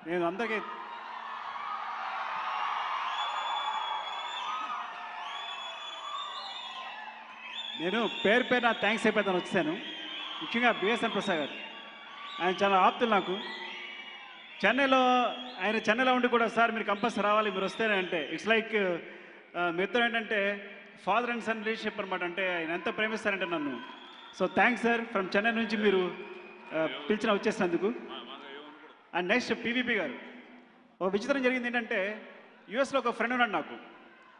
నేను అందరికీ పేరు నా థ్యాంక్స్ అయిపోతాను వచ్చాను. ముఖ్యంగా బిఎస్ఎన్ ప్రసాద్ గారు, ఆయన చాలా ఆప్తులు నాకు. చెన్నైలో ఉండి కూడా సార్ మీరు కంపల్సరీ రావాలి, మీరు వస్తేనే అంటే ఇట్స్ లైక్ మీతో ఏంటంటే ఫాదర్ అండ్ సన్ రిలేషన్షిప్ అనమాట. అంటే ఆయన ఎంత ప్రేమిస్తారంటే నన్ను. So thanks sir, from Chennai నుంచి మీరు పిలిచిన వచ్చేసినందుకు. అండ్ నెక్స్ట్ పివిపి గారు. ఒక విచిత్రం జరిగింది ఏంటంటే, యూఎస్లో ఒక ఫ్రెండ్ ఉన్నాడు నాకు.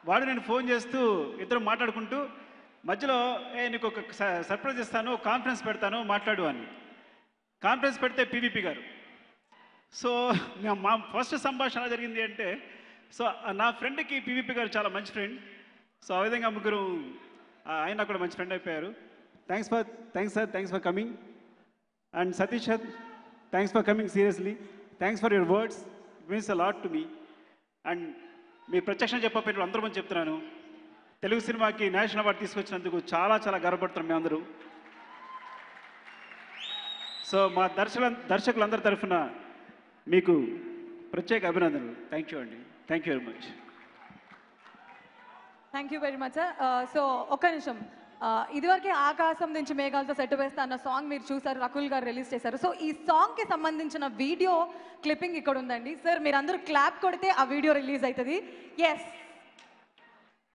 వాడు నేను ఫోన్ చేస్తూ ఇద్దరు మాట్లాడుకుంటూ మధ్యలో నీకు ఒక సర్ప్రైజ్ ఇస్తాను, కాన్ఫరెన్స్ పెడతాను మాట్లాడు అని. కాన్ఫరెన్స్ పెడితే పివిపి గారు. సో మా ఫస్ట్ సంభాషణ ఎలా జరిగింది అంటే, సో నా ఫ్రెండ్కి పివిపి గారు చాలా మంచి ఫ్రెండ్. సో ఆ విధంగా ముగ్గురు ఆయన కూడా మంచి ఫ్రెండ్ అయిపోయారు. Thanks sir, thanks for coming. And Satish sir, thanks for coming seriously. Thanks for your words, it means a lot to me. And మీ ప్రత్యక్షం చెప్పకపోయిన అందరూ మంది చెప్తున్నాను, తెలుగు సినిమాకి నేషనల్ అవార్డు తీసుకొచ్చినందుకు చాలా చాలా గర్వపడుతున్నాం మేమందరూ. సో మా దర్శకులందరి తరఫున మీకు ప్రత్యేక అభినందనలు. థ్యాంక్ యూ అండి. Thank you very much. Thank you very much sir. So ఒక్క నిమిషం, ఇదివరకే ఆకాశం నుంచి మేఘాలతో సెట్ వేస్తా అన్న సాంగ్ మీరు చూసారు, రకుల్ గారు రిలీజ్ చేశారు. సో ఈ సాంగ్కి సంబంధించిన వీడియో క్లిప్పింగ్ ఇక్కడ ఉందండి సార్. మీరు అందరూ క్లాప్ కొడితే ఆ వీడియో రిలీజ్ అవుతుంది. ఎస్.